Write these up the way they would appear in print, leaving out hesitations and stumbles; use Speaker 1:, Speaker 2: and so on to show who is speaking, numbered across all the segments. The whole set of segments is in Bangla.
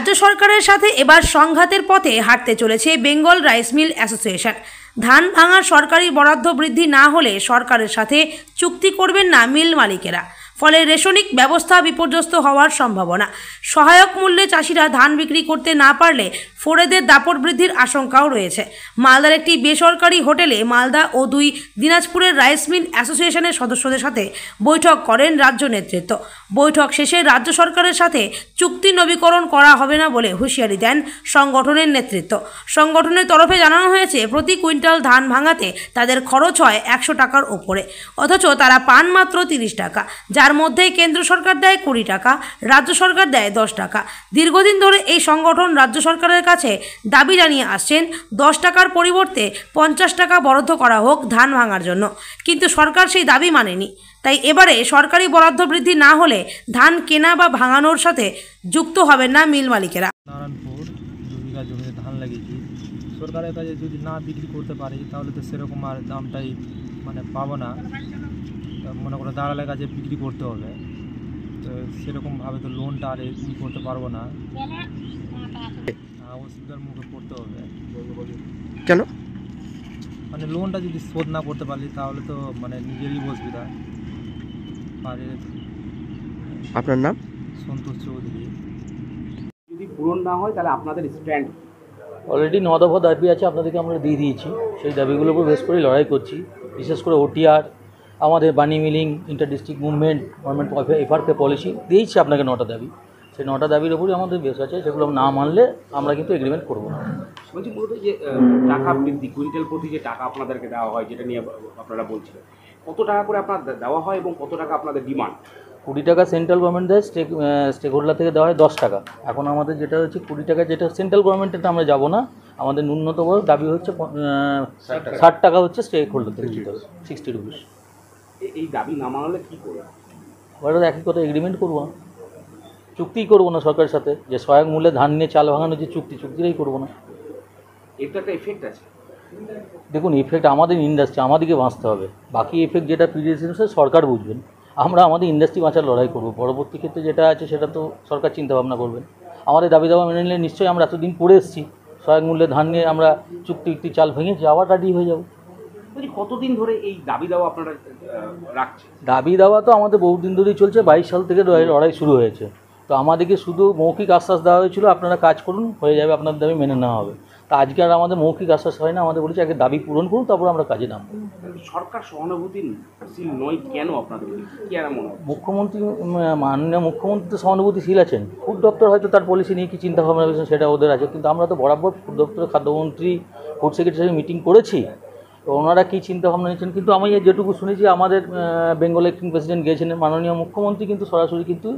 Speaker 1: রাজ্য সরকারের সাথে এবার সংঘাতের পথে হাঁটতে চলেছে বেঙ্গল রাইস মিল অ্যাসোসিয়েশন। ধান ভাঙার সরকারি বরাদ্দ বৃদ্ধি না হলে সরকারের সাথে চুক্তি করবেন না মিল মালিকেরা। ফলে রেশনিক ব্যবস্থা বিপর্যস্ত হওয়ার সম্ভাবনা। সহায়ক মূল্যে চাষিরা ধান বিক্রি করতে না পারলে ফোরেদের দাপট বৃদ্ধির আশঙ্কাও রয়েছে। মালদার একটি বেসরকারি হোটেলে মালদা ও দুই দিনাজপুরের রাইস মিল অ্যাসোসিয়েশনের সদস্যদের সাথে বৈঠক করেন রাজ্য নেতৃত্ব। বৈঠক শেষে রাজ্য সরকারের সাথে চুক্তি নবীকরণ করা হবে না বলে হুঁশিয়ারি দেন সংগঠনের নেতৃত্ব। সংগঠনের তরফে জানানো হয়েছে, প্রতি কুইন্টাল ধান ভাঙাতে তাদের খরচ হয় 100 টাকার ওপরে, অথচ তারা পান মাত্র 30 টাকা, যার মধ্যে কেন্দ্র সরকার দেয় 20 টাকা, রাজ্য সরকার দেয় 10 টাকা। দীর্ঘদিন ধরে এই সংগঠন রাজ্য সরকারের কাছে দাবি জানিয়ে আসছেন 10 টাকার পরিবর্তে 50 টাকা বরাদ্দ করা হোক ধান ভাঙার জন্য, কিন্তু সরকার সেই দাবি মানেনি। তাই এবারে সরকারি বরাদ্দ বৃদ্ধি না হলে ধান কেনা বা ভাঙানোর সাথে যুক্ত হবেন না মিল মালিকেরা।
Speaker 2: নারায়ণপুর 2 বিঘা জমিতে ধান লাগিয়েছি, সরকারের কাছে যদি না বিক্রি করতে পারি তাহলে তো সেরকম আর দামটাই পাবো না। মনে করো দালালের কাছে বিক্রি করতে হবে, তো সেরকমভাবে তো লোনটা আর করতে পারবো না, অসুবিধার মুখে পড়তে হবে।
Speaker 3: কেন?
Speaker 2: লোনটা যদি শোধ না করতে পারলি তাহলে তো নিজেরই অসুবিধা।
Speaker 3: আপনার নাম?
Speaker 2: সন্তোষ চৌধুরী।
Speaker 4: যদি পূরণ না হয় তাহলে আপনাদের স্ট্যান্ড?
Speaker 5: অলরেডি 9 দফা দাবি আছে, আপনাদেরকে আমরা দিয়ে দিয়েছি। সেই দাবিগুলোর উপর বেশ করে লড়াই করছি। বিশেষ করে ওটিআর, আমাদের বানি milling, inter district movement, government FRK policy দিয়েছি আপনাকে 9টা দাবি। সেই 9টা দাবির উপরই আমাদের বেশ আছে, সেগুলো না মানলে আমরা কিন্তু এগ্রিমেন্ট করবো না।
Speaker 4: বলছি মূলত যে টাকা বৃদ্ধি, কুইন্টাল প্রতি যে টাকা আপনাদেরকে দেওয়া হয়, যেটা নিয়ে আপনারা বলছিলেন, কত টাকা করে আপনার দেওয়া হয় এবং কত টাকা আপনাদের ডিমান্ড?
Speaker 5: 20 টাকা সেন্ট্রাল গভর্নমেন্ট দেয়, স্টেক হোল্ডার থেকে দেওয়া হয় 10 টাকা। এখন আমাদের যেটা হচ্ছে 20 টাকা, যেটা সেন্ট্রাল গভর্নমেন্টটা আমরা যাবো না। আমাদের ন্যূনতম দাবি হচ্ছে 60 টাকা হচ্ছে স্টেক হোল্ডার থেকে দিতে হবে, 60 রুপিস।
Speaker 4: এই দাবি না মানলে কী করবে?
Speaker 5: আমরা একই কথা, এগ্রিমেন্ট করবো না, চুক্তিই করবো না সরকারের সাথে। যে সহায়ক মূল্যে ধান নিয়ে চাল ভাঙানোর যে চুক্তিটাই করবো না।
Speaker 4: এর তো একটা এফেক্ট আছে।
Speaker 5: দেখুন, এফেক্ট আমাদের ইন্ডাস্ট্রি, আমাদেরকে বাঁচতে হবে। বাকি এফেক্ট যেটা পিডিএস সরকার বুঝবেন। আমরা আমাদের ইন্ডাস্ট্রি বাঁচার লড়াই করবো। পরবর্তী ক্ষেত্রে যেটা আছে সেটা তো সরকার চিন্তাভাবনা করবেন। আমাদের দাবি দাবা মেনে নিলে নিশ্চয়ই, আমরা এতদিন পড়ে এসেছি, সহায়ক মূল্যে ধান নিয়ে আমরা চুক্তি চাল ভেঙেছি, আবার রেডি হয়ে যাবো।
Speaker 4: বলছি কতদিন ধরে এই দাবি দাওয়া আপনারা রাখছেন?
Speaker 5: দাবি দাওয়া তো আমাদের বহুদিন ধরেই চলছে, 22 সাল থেকে লড়াই শুরু হয়েছে। তো আমাদেরকে শুধু মৌখিক আশ্বাস দেওয়া হয়েছিল, আপনারা কাজ করুন, হয়ে যাবে, আপনার দাবি মেনে নেওয়া হবে। তা আজকে আর আমাদের মৌখিক আশ্বাস হয় না, আমাদের বলেছে আগে দাবি পূরণ করুন, তারপর আমরা কাজে নামবো।
Speaker 4: সরকার সহানুভূতিশীল নয় কেন আপনাদের? কি আর মনে হয়?
Speaker 5: মুখ্যমন্ত্রী, মাননীয় মুখ্যমন্ত্রী তো সহানুভূতিশীল আছেন। ফুড দপ্তর হয়তো তার পলিসি নিয়ে কি চিন্তা ভাবনা করেছেন সেটা ওদের আছে, কিন্তু আমরা তো বরাবর ফুড দপ্তরের খাদ্যমন্ত্রী, ফুড সেক্রেটারি মিটিং করেছি। তো ওনারা কী চিন্তাভাবনা নিয়েছেন, কিন্তু আমি যেটুকু শুনেছি, আমাদের বেঙ্গল অ্যাক্টিং প্রেসিডেন্ট গিয়েছেন, মাননীয় মুখ্যমন্ত্রী কিন্তু সরাসরি কিন্তু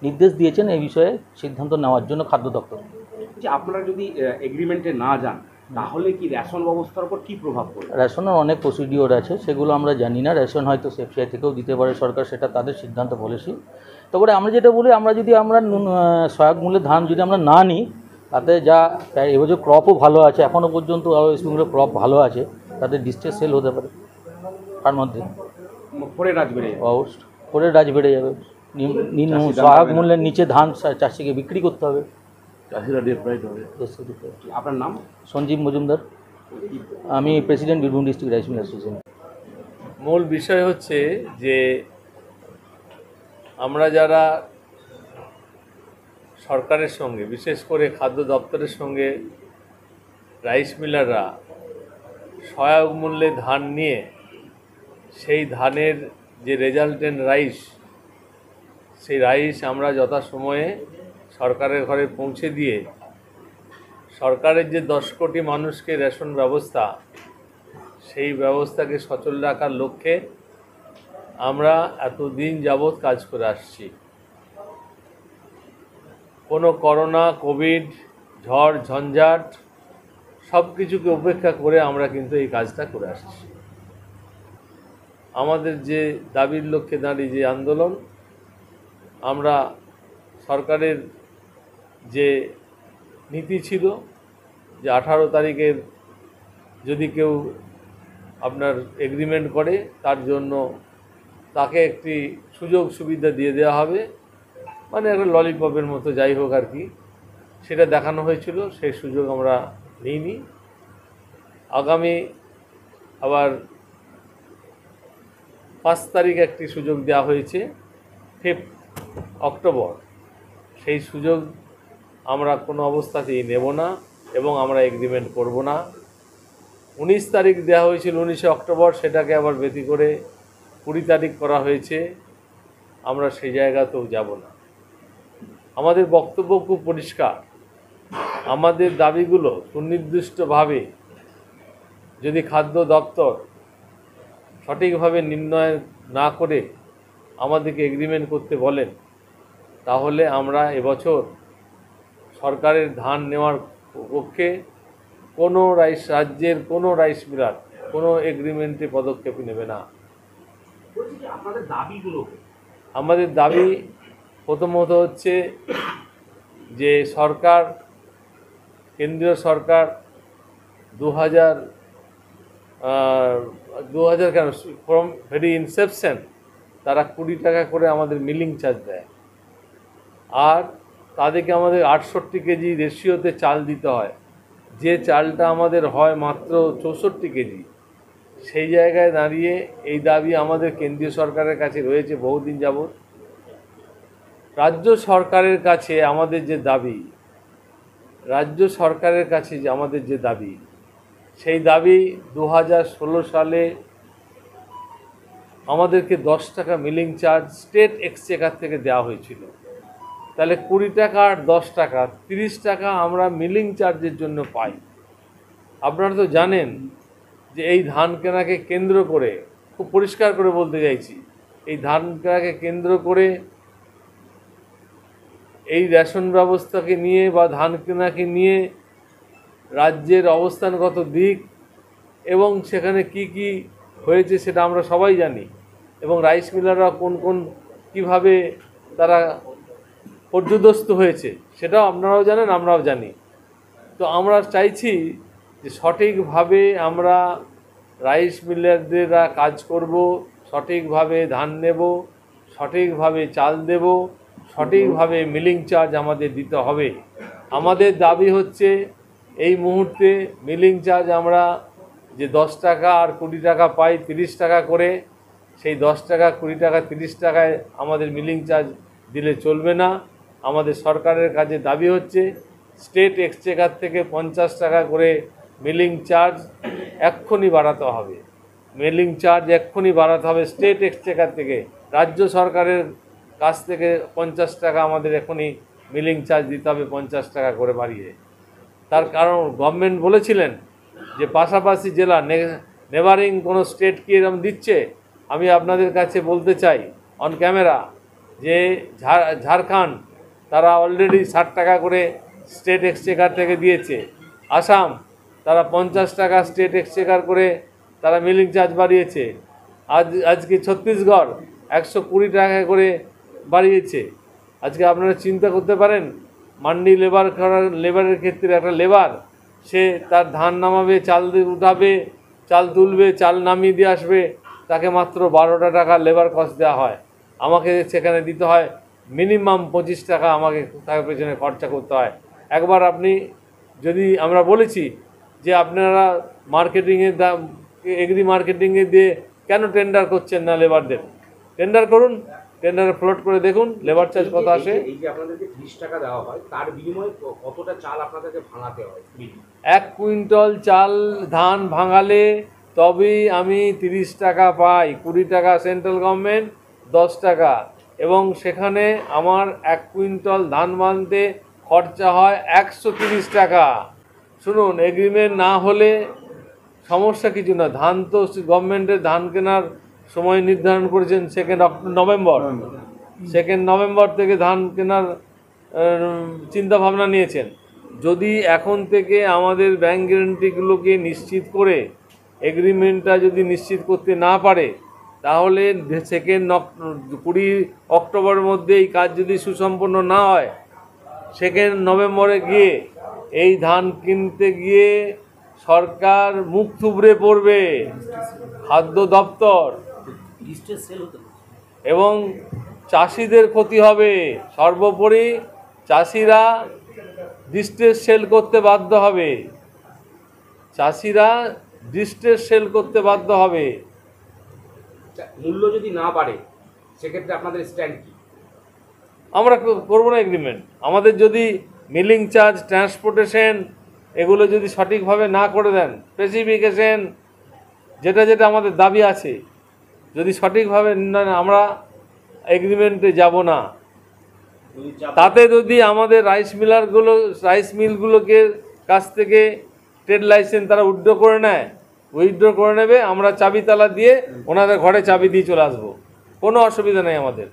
Speaker 5: নির্দেশ দিয়েছেন এই বিষয়ে সিদ্ধান্ত নেওয়ার জন্য খাদ্য দপ্তর।
Speaker 4: যে আপনারা যদি এগ্রিমেন্টে না যান তাহলে কি রেশন ব্যবস্থার উপর কী প্রভাব পড়বে?
Speaker 5: রেশনের অনেক প্রসিডিওর আছে, সেগুলো আমরা জানি না। রেশন হয়তো সেফসাই থেকেও দিতে পারে সরকার, সেটা তাদের সিদ্ধান্ত পলিসি। তারপরে আমরা যেটা বলি, আমরা যদি সহায়ক মূল্যে ধান যদি আমরা না নিই, তাতে যা এবছর ক্রপও ভালো আছে, এখনও পর্যন্ত স্প্রিংগুলোর ক্রপ ভালো আছে, তাদের ডিস্ট্রেস সেল হতে পারে। তার মধ্যে
Speaker 4: ফোরের রাজ বেড়ে যাবে,
Speaker 5: ফোরের রাজ বেড়ে যাবে। সহায়ক মূল্যের নিচে ধান চাষিকে বিক্রি করতে হবে,
Speaker 4: চাষিরা ডিপ্রাইভড হবে। আপনার নাম?
Speaker 5: সঞ্জীব মজুমদার, আমি president Birbhum district rice mill association.
Speaker 6: মূল বিষয় হচ্ছে যে আমরা যারা সরকারের সঙ্গে, বিশেষ করে খাদ্য দপ্তরের সঙ্গে রাইস মিলাররা সহায়ক মূল্যে ধান নিয়ে সেই ধানের যে রেজাল্টেন্ট রাইস, সেই রাইস আমরা যথাসময়ে সরকারের ঘরে পৌঁছে দিয়ে সরকারের যে 10 কোটি মানুষকে রেশন ব্যবস্থা, সেই ব্যবস্থাকে সচল রাখার লক্ষ্যে আমরা এতদিন যাবৎ কাজ করে আসছি। কোনো করোনা, কোভিড, ঝড় ঝঞ্ঝাট সব কিছুকে উপেক্ষা করে আমরা কিন্তু এই কাজটা করে আসছি। আমাদের যে দাবির লক্ষ্যে দাঁড়িয়ে যে আন্দোলন, আমরা সরকারের যে নীতি ছিল যে 18 তারিখের যদি কেউ আপনার এগ্রিমেন্ট করে তার জন্য তাকে একটি সুযোগ সুবিধা দিয়ে দেওয়া হবে, একটা ললিপপের মতো, যাই হোক আর কি। সেটা দেখানো হয়েছিল, সেই সুযোগ আমরা নিইনি। আগামী আবার 5 তারিখ একটি সুযোগ দেওয়া হয়েছে, 5 অক্টোবর। সেই সুযোগ আমরা কোনো অবস্থাতেই নেব না এবং আমরা এগ্রিমেন্ট করব না। 19 তারিখ দেওয়া হয়েছিল 19 অক্টোবর, সেটাকে আবার ব্যতি করে 20 তারিখ করা হয়েছে। আমরা সেই জায়গাতেও যাব না। আমাদের বক্তব্য খুব পরিষ্কার। আমাদের দাবিগুলো সুনির্দিষ্টভাবে যদি খাদ্য দপ্তর সঠিকভাবে নির্ণয় না করে আমাদেরকে এগ্রিমেন্ট করতে বলেন, তাহলে আমরা এবছর সরকারের ধান নেওয়ার পক্ষে কোনো রাজ্যের কোনো রাইস মিলার কোনো এগ্রিমেন্টে পদক্ষেপ নেবে না।
Speaker 4: বলছি যে আপনাদের দাবিগুলো
Speaker 6: আমাদের দাবি প্রথমত হচ্ছে যে সরকার, কেন্দ্রীয় সরকার 2000 কেন, ফ্রম ভেরি ইনসেপশন তারা 20 টাকা করে আমাদের মিলিং চার্জ দেয়, আর তাদেরকে আমাদের 68 কেজি রেশিওতে চাল দিতে হয়। যে চালটা আমাদের হয় মাত্র 64 কেজি। সেই জায়গায় দাঁড়িয়ে এই দাবি আমাদের কেন্দ্রীয় সরকারের কাছে রয়েছে বহুদিন যাবৎ। রাজ্য সরকারের কাছে আমাদের যে দাবি, সেই দাবি 2016 সালে আমাদেরকে 10 টাকা মিলিং চার্জ স্টেট এক্সচেকার থেকে দেওয়া হয়েছিল। তাহলে 20 টাকা আর 10 টাকা 30 টাকা আমরা মিলিং চার্জের জন্য পাই। আপনারা তো জানেন যে এই ধান কেনাকে কেন্দ্র করে, খুব পরিষ্কার করে বলতে চাইছি, এই ধান কেনাকে কেন্দ্র করে এই রেশন ব্যবস্থাকে নিয়ে বা ধান কেনাকে নিয়ে রাজ্যের অবস্থানগত দিক এবং সেখানে কি কি হয়েছে সেটা আমরা সবাই জানি, এবং রাইস মিলাররা কীভাবে তারা পর্যুদস্ত হয়েছে সেটাও আপনারাও জানেন, আমরাও জানি। তো আমরা চাইছি যে সঠিকভাবে আমরা রাইস মিলারদেররা কাজ করব, সঠিকভাবে ধান নেব, সঠিকভাবে চাল দেব, সঠিকভাবে মিলিং চার্জ আমাদের দিতে হবে। আমাদের দাবি হচ্ছে এই মুহূর্তে মিলিং চার্জ আমরা যে 10 টাকা আর 20 টাকা পাই 30 টাকা করে, সেই 10 টাকা 20 টাকা 30 টাকায় আমাদের মিলিং চার্জ দিলে চলবে না। আমাদের সরকারের কাছে দাবি হচ্ছে স্টেট এক্সচেকার থেকে 50 টাকা করে মিলিং চার্জ এক্ষুনি বাড়াতে হবে। মিলিং চার্জ এক্ষুনি বাড়াতে হবে স্টেট এক্সচেকার থেকে। রাজ্য সরকারের কাছ থেকে 50 টাকা আমাদের এখনই মিলিং চার্জ দিতে হবে, 50 টাকা করে বাড়িয়ে। তার কারণ গভর্নমেন্ট বলেছিলেন যে পাশাপাশি জেলা নেবারিং কোনো স্টেট কি এরকম দিচ্ছে। আমি আপনাদের কাছে বলতে চাই অন ক্যামেরা যে ঝাড়খণ্ড তারা অলরেডি 60 টাকা করে স্টেট এক্সচেকার থেকে দিয়েছে। আসাম তারা 50 টাকা স্টেট এক্সচেকার করে তারা মিলিং চার্জ বাড়িয়েছে। আজকে ছত্তিশগড় 120 টাকা করে বাড়িয়েছে। আজকে আপনারা চিন্তা করতে পারেন, মান্ডি লেবারের ক্ষেত্রে একটা লেবার সে তার ধান নামাবে, চাল উঠাবে, চাল তুলবে, চাল নামিয়ে দিয়ে আসবে, তাকে মাত্র 12 টাকা লেবার কস্ট দেওয়া হয়। আমাকে সেখানে দিতে হয় মিনিমাম 25 টাকা, আমাকে তার পেছনে খরচা করতে হয়। একবার আপনি যদি, আমরা বলেছি যে আপনারা মার্কেটিংয়ের দাম, এগ্রি মার্কেটিংয়ে দিয়ে কেন টেন্ডার করছেন না লেবারদের? টেন্ডার করুন, টেন্ডারে ফ্লোট করে দেখুন লেবার চার্জ কত আসে।
Speaker 4: এই যে আপনাদেরকে 30 টাকা দেওয়া হয়, তার বিনিময়ে কতটা চাল আপনাদেরকে ভাঙাতে হয়?
Speaker 6: 1 কুইন্টাল চাল ধান ভাঙালে তবেই আমি 30 টাকা পাই। 20 টাকা সেন্ট্রাল গভর্নমেন্ট, 10 টাকা, এবং সেখানে আমার 1 কুইন্টাল ধান বানতে খরচা হয় 130 টাকা। শুনুন, এগ্রিমেন্ট না হলে সমস্যা কিছু না। ধান তো গভর্নমেন্টের ধান কেনার সময় নির্ধারণ করেছেন 2 নভেম্বর। 2 নভেম্বর থেকে ধান কেনার চিন্তাভাবনা নিয়েছেন। যদি এখন থেকে আমাদের ব্যাংক গ্যারান্টিগুলোকে নিশ্চিত করে এগ্রিমেন্টটা যদি নিশ্চিত করতে না পারে, তাহলে 20 অক্টোবরের মধ্যে এই কাজ যদি সুসম্পন্ন না হয়, 2 নভেম্বরে গিয়ে এই ধান কিনতে গিয়ে সরকার মুখ থুবড়ে পড়বে, খাদ্য দপ্তর, এবং চাষিদের ক্ষতি হবে। সর্বোপরি চাষিরা ডিস্ট্রেস সেল করতে বাধ্য হবে, চাষিরা ডিস্ট্রেস সেল করতে বাধ্য হবে।
Speaker 4: মূল্য যদি না বাড়ে সেক্ষেত্রে আপনাদের স্ট্যান্ড কি?
Speaker 6: আমরা করবো না এগ্রিমেন্ট। আমাদের যদি মিলিং চার্জ, ট্রান্সপোর্টেশন এগুলো যদি সঠিকভাবে না করে দেন, স্পেসিফিকেশন যেটা যেটা আমাদের দাবি আছে যদি সঠিকভাবে আমরা এগ্রিমেন্টে যাব না। তাতে যদি আমাদের রাইস মিলগুলোকে কাছ থেকে ট্রেড লাইসেন্স তারা উইথড্র করে নেবে, আমরা চাবি তালা দিয়ে ওনাদের ঘরে চাবি দিয়ে চলে আসবো, কোনো অসুবিধা নেই আমাদের।